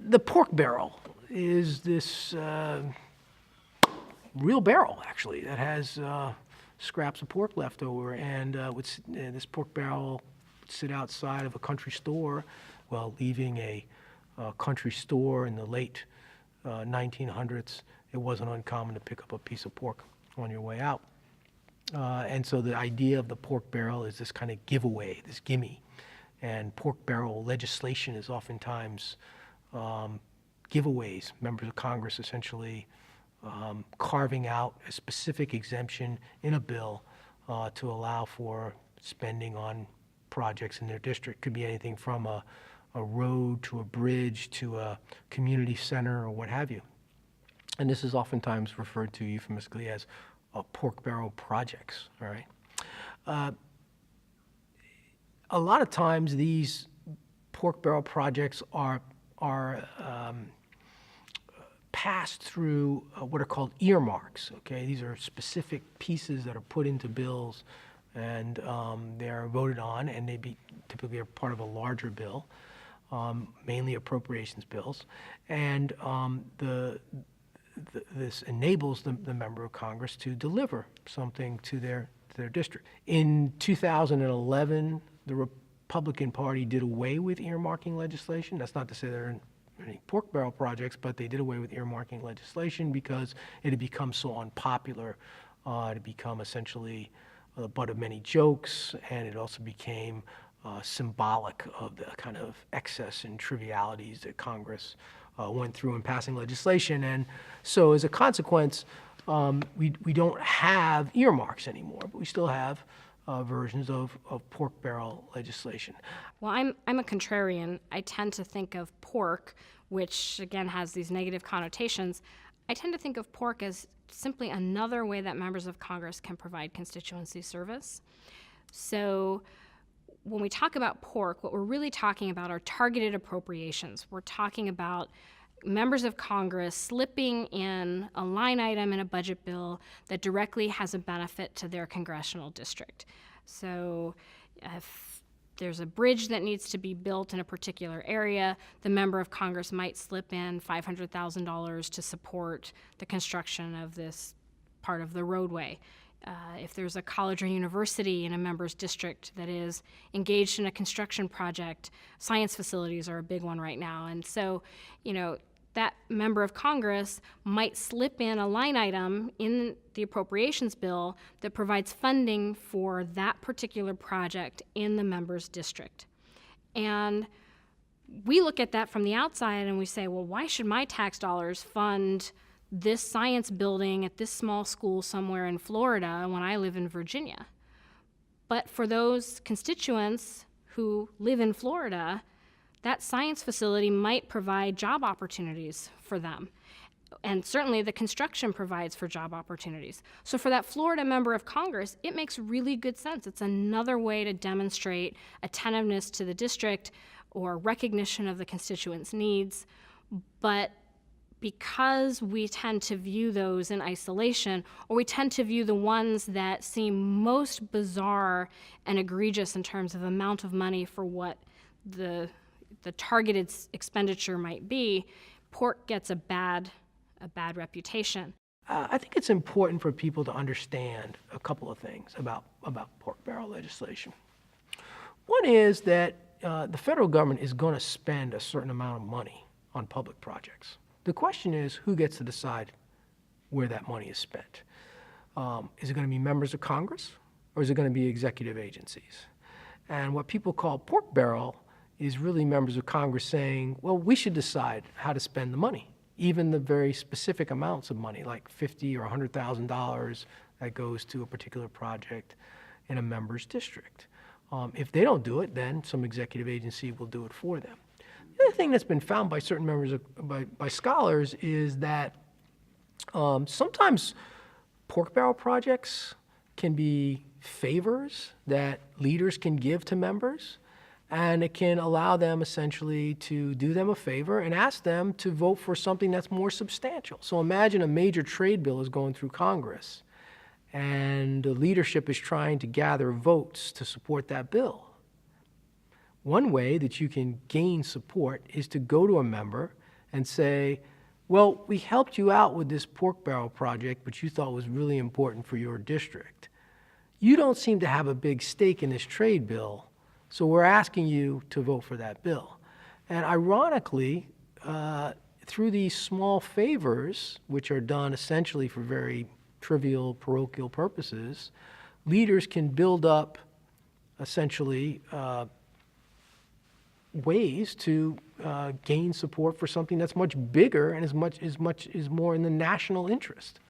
the pork barrel is this real barrel, actually, that has scraps of pork left over, and this pork barrel would sit outside of a country store. Well, leaving a country store in the late 1900s, it wasn't uncommon to pick up a piece of pork on your way out. And so the idea of the pork barrel is this kind of giveaway, this gimme. And pork barrel legislation is oftentimes giveaways. Members of Congress essentially carving out a specific exemption in a bill to allow for spending on projects in their district. Could be anything from a road to a bridge to a community center or what have you. And this is oftentimes referred to euphemistically as pork barrel projects, all right? A lot of times these pork barrel projects are passed through what are called earmarks, okay? These are specific pieces that are put into bills, and they're voted on, and they typically are part of a larger bill, mainly appropriations bills. And this enables the member of Congress to deliver something to their district. In 2011, the Republican Party did away with earmarking legislation. That's not to say there aren't any pork barrel projects, but they did away with earmarking legislation because it had become so unpopular. It had become essentially the butt of many jokes, and it also became symbolic of the kind of excess and trivialities that Congress went through in passing legislation. And so as a consequence, we don't have earmarks anymore, but we still have versions of pork barrel legislation. Well, I'm a contrarian. I tend to think of pork, which again has these negative connotations. I tend to think of pork as simply another way that members of Congress can provide constituency service. So when we talk about pork, what we're really talking about are targeted appropriations. We're talking about members of Congress slipping in a line item in a budget bill that directly has a benefit to their congressional district. So if there's a bridge that needs to be built in a particular area, the member of Congress might slip in $500,000 to support the construction of this part of the roadway. If there's a college or university in a member's district that is engaged in a construction project, science facilities are a big one right now. And so, that member of Congress might slip in a line item in the appropriations bill that provides funding for that particular project in the member's district. And we look at that from the outside and we say, well, why should my tax dollars fund this science building at this small school somewhere in Florida when I live in Virginia? But for those constituents who live in Florida, that science facility might provide job opportunities for them. And certainly the construction provides for job opportunities. So for that Florida member of Congress, it makes really good sense. It's another way to demonstrate attentiveness to the district or recognition of the constituents' needs. But because we tend to view those in isolation, or we tend to view the ones that seem most bizarre and egregious in terms of amount of money for what the targeted expenditure might be, pork gets a bad reputation. I think it's important for people to understand a couple of things about pork barrel legislation. One is that the federal government is going to spend a certain amount of money on public projects. The question is, who gets to decide where that money is spent? Is it going to be members of Congress, or is it going to be executive agencies? And what people call pork barrel is really members of Congress saying, well, we should decide how to spend the money, even the very specific amounts of money, like $50,000 or $100,000 that goes to a particular project in a member's district. If they don't do it, then some executive agency will do it for them. The other thing that's been found by certain members by scholars is that sometimes pork barrel projects can be favors that leaders can give to members, and it can allow them essentially to do them a favor and ask them to vote for something that's more substantial. So imagine a major trade bill is going through Congress, and the leadership is trying to gather votes to support that bill. One way that you can gain support is to go to a member and say, well, we helped you out with this pork barrel project, but you thought was really important for your district. You don't seem to have a big stake in this trade bill, so we're asking you to vote for that bill. And ironically, through these small favors, which are done essentially for very trivial parochial purposes, leaders can build up essentially ways to gain support for something that's much bigger and is more in the national interest.